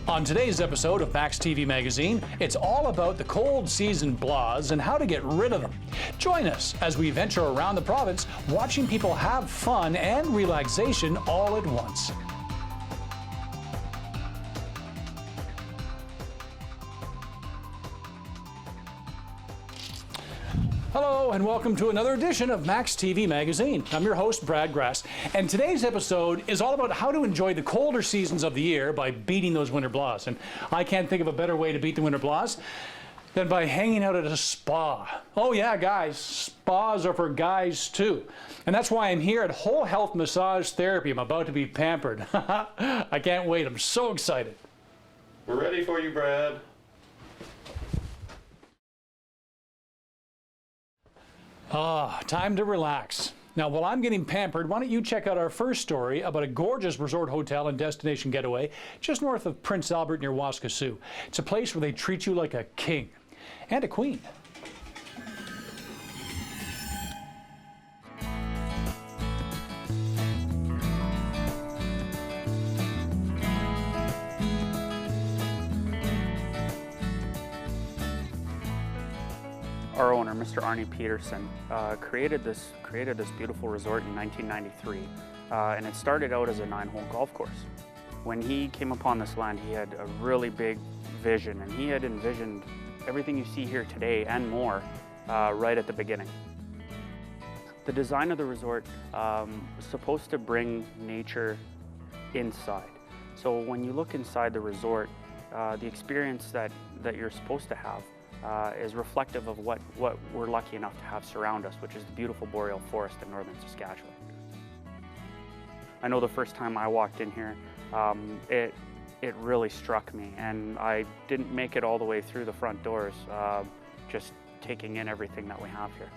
On today's episode of maxTV Magazine, it's all about the cold season blahs and how to get rid of them. Join us as we venture around the province, watching people have fun and relaxation all at once. Hello and welcome to another edition of maxTV Magazine. I'm your host, Brad Grass, and today's episode is all about how to enjoy the colder seasons of the year by beating those winter blahs. And I can't think of a better way to beat the winter blahs than by hanging out at a spa. Oh yeah, guys, spas are for guys too. And that's why I'm here at Whole Health Massage Therapy. I'm about to be pampered. I can't wait, I'm so excited. We're ready for you, Brad. Time to relax. Now, while I'm getting pampered, why don't you check out our first story about a gorgeous resort hotel and destination getaway just north of Prince Albert near Waskesiu. It's a place where they treat you like a king and a queen. Our owner, Mr. Arnie Peterson, created this beautiful resort in 1993, and it started out as a 9-hole golf course. When he came upon this land, he had a really big vision, and he had envisioned everything you see here today and more right at the beginning. The design of the resort was supposed to bring nature inside. So when you look inside the resort, the experience that you're supposed to have is reflective of what we're lucky enough to have surround us, which is the beautiful boreal forest in northern Saskatchewan. I know the first time I walked in here, it really struck me, and I didn't make it all the way through the front doors, just taking in everything that we have here.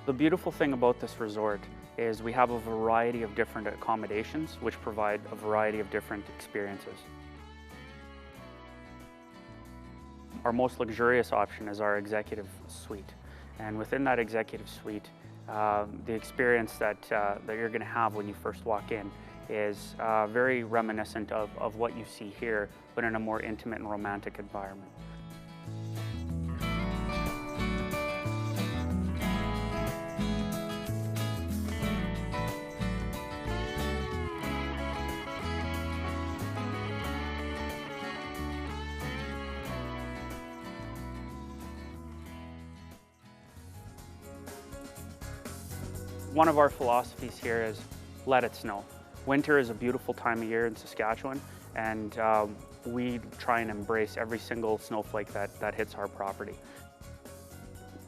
The beautiful thing about this resort is we have a variety of different accommodations which provide a variety of different experiences. Our most luxurious option is our executive suite, and within that executive suite, the experience that you're going to have when you first walk in is very reminiscent of what you see here, but in a more intimate and romantic environment. One of our philosophies here is let it snow. Winter is a beautiful time of year in Saskatchewan, and we try and embrace every single snowflake that hits our property.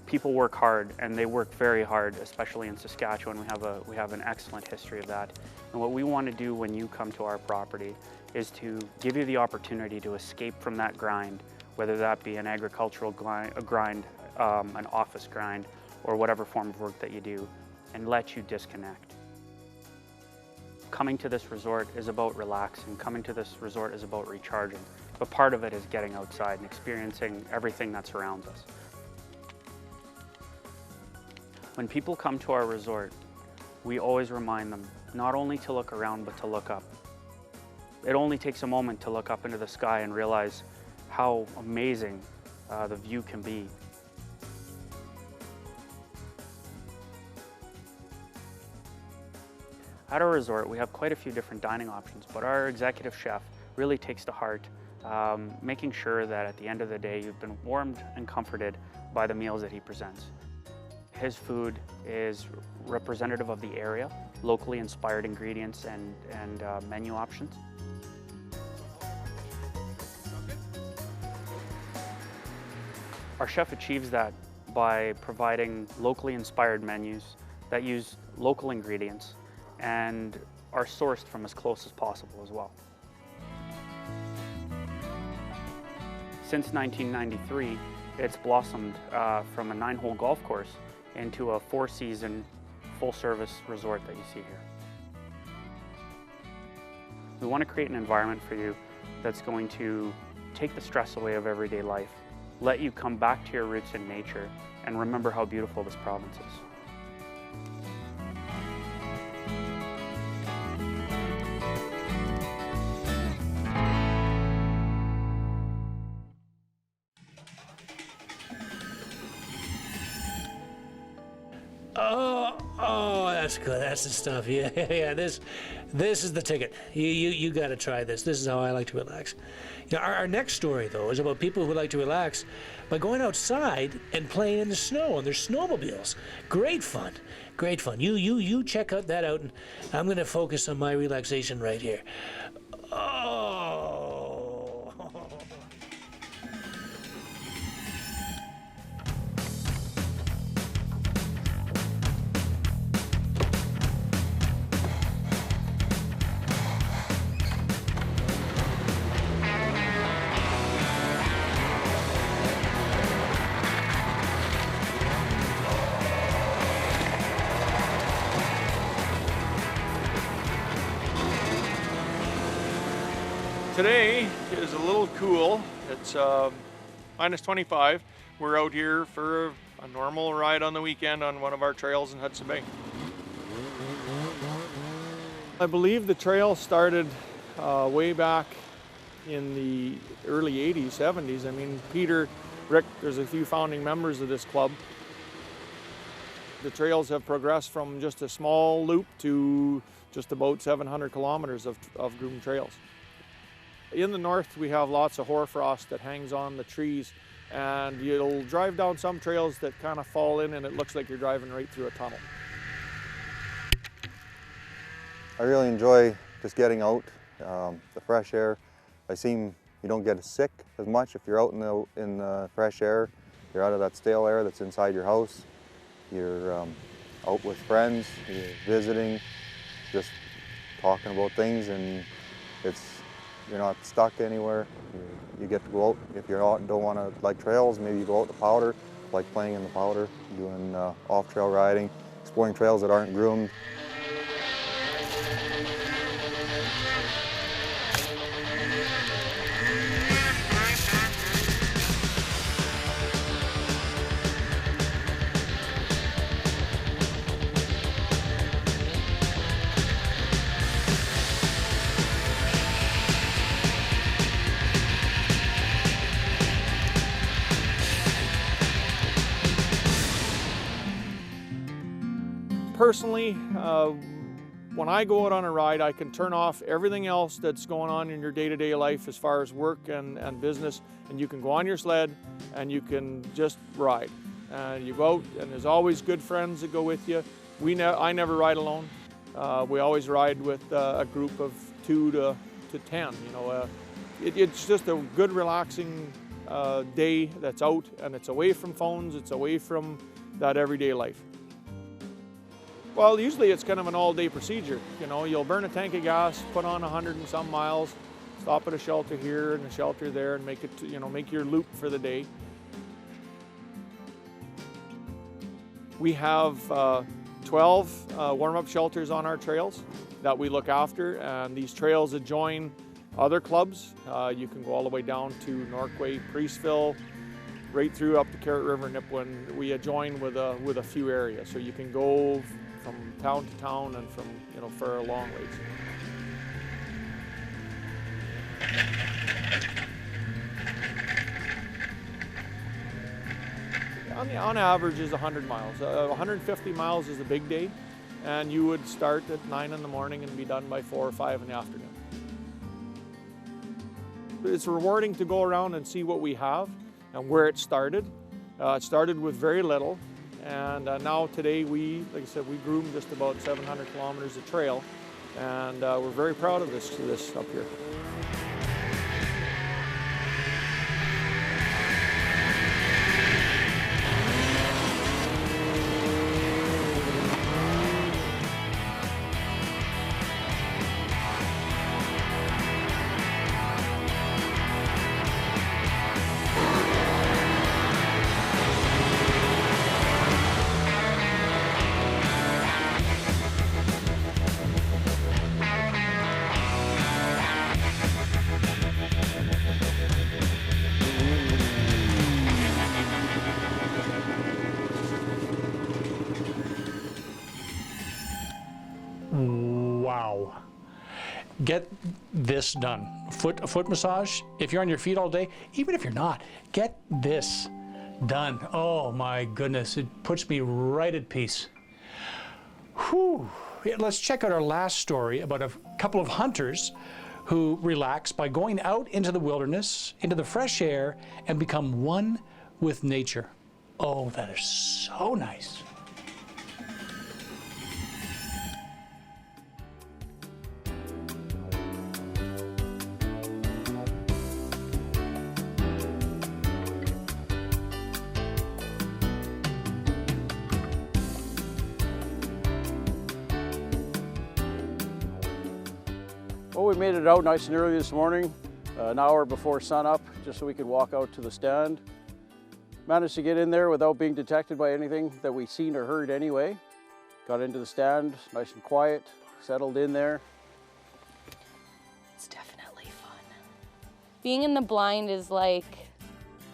People work hard, and they work very hard, especially in Saskatchewan. We have an excellent history of that. And what we want to do when you come to our property is to give you the opportunity to escape from that grind, whether that be an agricultural grind, an office grind, or whatever form of work that you do, and let you disconnect. Coming to this resort is about relaxing. Coming to this resort is about recharging. But part of it is getting outside and experiencing everything that surrounds us. When people come to our resort, we always remind them not only to look around, but to look up. It only takes a moment to look up into the sky and realize how amazing the view can be. At our resort, we have quite a few different dining options, but our executive chef really takes to heart making sure that at the end of the day, you've been warmed and comforted by the meals that he presents. His food is representative of the area, locally inspired ingredients and menu options. Our chef achieves that by providing locally inspired menus that use local ingredients and are sourced from as close as possible as well. Since 1993, it's blossomed from a 9-hole golf course into a 4-season, full-service resort that you see here. We want to create an environment for you that's going to take the stress away of everyday life, let you come back to your roots in nature, and remember how beautiful this province is. Oh, that's good. That's the stuff. Yeah, yeah. This is the ticket. You got to try this. This is how I like to relax. You know, our next story though is about people who like to relax by going outside and playing in the snow on their snowmobiles. Great fun. Great fun. You check that out, and I'm going to focus on my relaxation right here. Oh. Today is a little cool. It's minus 25. We're out here for a normal ride on the weekend on one of our trails in Hudson Bay. I believe the trail started way back in the early 80s, 70s. I mean, Peter, Rick, there's a few founding members of this club. The trails have progressed from just a small loop to just about 700 kilometers of groomed trails. In the north, we have lots of hoarfrost that hangs on the trees, and you'll drive down some trails that kind of fall in and it looks like you're driving right through a tunnel. I really enjoy just getting out, the fresh air. You don't get sick as much if you're out in the fresh air. You're out of that stale air that's inside your house. You're out with friends, you're visiting, just talking about things, and you're not stuck anywhere. You get to go out. If you don't want to like trails, maybe you go out to powder, like playing in the powder, doing off-trail riding, exploring trails that aren't groomed. Personally, when I go out on a ride, I can turn off everything else that's going on in your day-to-day life as far as work and business, and you can go on your sled and you can just ride. And you go out, and there's always good friends that go with you. I never ride alone. We always ride with a group of 2 to 10. You know, it's just a good, relaxing day that's out, and it's away from phones. It's away from that everyday life. Well, usually it's kind of an all-day procedure. You know, you'll burn a tank of gas, put on 100 and some miles, stop at a shelter here and a shelter there, and make your loop for the day. We have 12 warm-up shelters on our trails that we look after, and these trails adjoin other clubs. You can go all the way down to Norquay, Priestville, right through up to Carrot River, Nipawin. We adjoin with a few areas, so you can go from town to town and from, you know, for a long ways. On average is 100 miles. 150 miles is the big day, and you would start at 9 in the morning and be done by 4 or 5 in the afternoon. It's rewarding to go around and see what we have and where it started. It started with very little. And now today like I said, we groom just about 700 kilometers of trail, and we're very proud of this up here. Wow. Get this done. A foot massage, if you're on your feet all day, even if you're not, get this done. Oh my goodness, it puts me right at peace. Whew. Yeah, let's check out our last story about a couple of hunters who relax by going out into the wilderness, into the fresh air, and become one with nature. Oh, that is so nice. Well, we made it out nice and early this morning, an hour before sunup, just so we could walk out to the stand. Managed to get in there without being detected by anything that we seen or heard anyway. Got into the stand, nice and quiet, settled in there. It's definitely fun. Being in the blind is like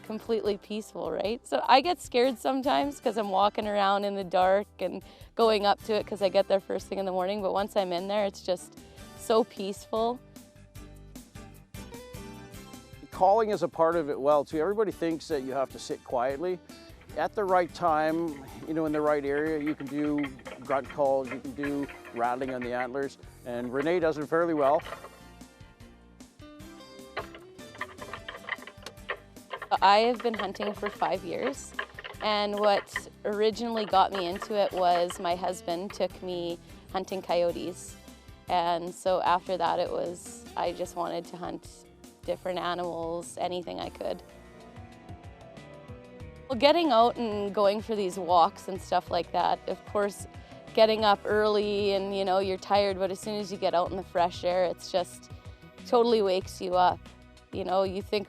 completely peaceful, right? So I get scared sometimes because I'm walking around in the dark and going up to it because I get there first thing in the morning, but once I'm in there, it's just so peaceful. Calling is a part of it well too. Everybody thinks that you have to sit quietly. At the right time, you know, in the right area, you can do grunt calls, you can do rattling on the antlers, and Renee does it fairly well. I have been hunting for 5 years, and what originally got me into it was my husband took me hunting coyotes. And so after that, I just wanted to hunt different animals, anything I could. Well, getting out and going for these walks and stuff like that, of course, getting up early and, you know, you're tired, but as soon as you get out in the fresh air, it's just totally wakes you up. You know,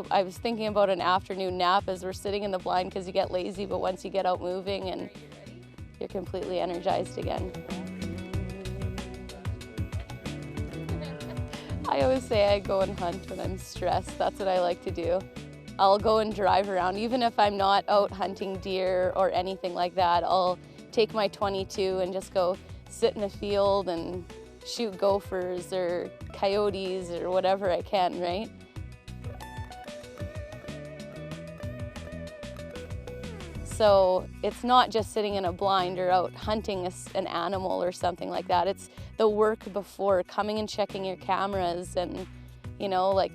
I was thinking about an afternoon nap as we're sitting in the blind because you get lazy, but once you get out moving and you're completely energized again. I always say I go and hunt when I'm stressed. That's what I like to do. I'll go and drive around. Even if I'm not out hunting deer or anything like that, I'll take my .22 and just go sit in a field and shoot gophers or coyotes or whatever I can, right? So it's not just sitting in a blind or out hunting an animal or something like that. It's the work before, coming and checking your cameras, and, you know, like,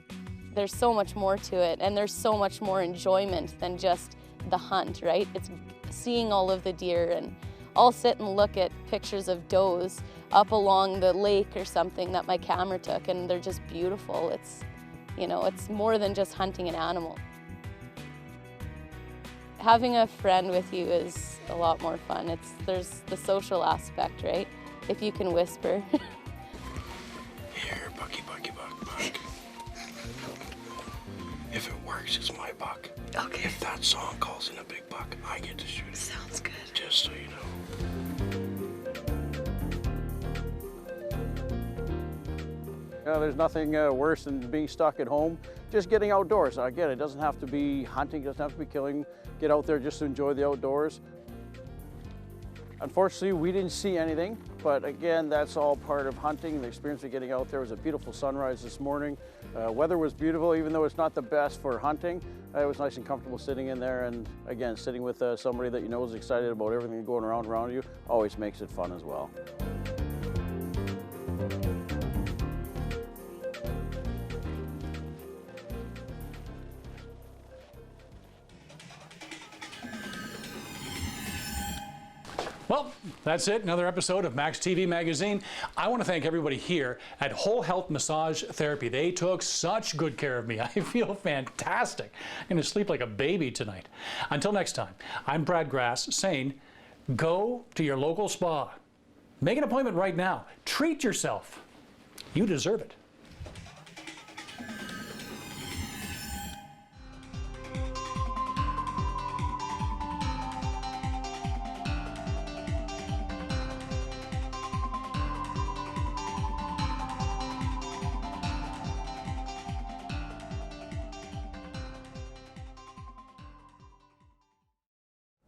there's so much more to it, and there's so much more enjoyment than just the hunt, right? It's seeing all of the deer, and I'll sit and look at pictures of does up along the lake or something that my camera took, and they're just beautiful. It's, you know, it's more than just hunting an animal. Having a friend with you is a lot more fun. There's the social aspect, right? If you can whisper. Here, bucky, bucky, buck, buck. If it works, it's my buck. Okay. If that song calls in a big buck, I get to shoot it. Sounds good. Just so you know. There's nothing worse than being stuck at home. Just getting outdoors. Again, it doesn't have to be hunting, it doesn't have to be killing. Get out there just to enjoy the outdoors. Unfortunately, we didn't see anything, but again, that's all part of hunting. The experience of getting out there was a beautiful sunrise this morning. Weather was beautiful, even though it's not the best for hunting. It was nice and comfortable sitting in there, and again, sitting with somebody that you know is excited about everything going around you always makes it fun as well. Well, that's it. Another episode of maxTV Magazine. I want to thank everybody here at Whole Health Massage Therapy. They took such good care of me. I feel fantastic. I'm going to sleep like a baby tonight. Until next time, I'm Brad Grass saying, go to your local spa. Make an appointment right now. Treat yourself. You deserve it.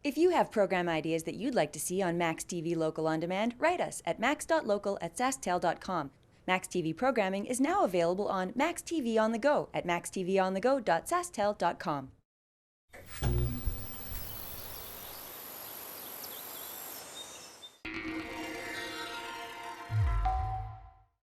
If you have program ideas that you'd like to see on maxTV Local On Demand, write us at max.local@sasktel.com. maxTV programming is now available on maxTV on the go at maxtvonthego.sasktel.com.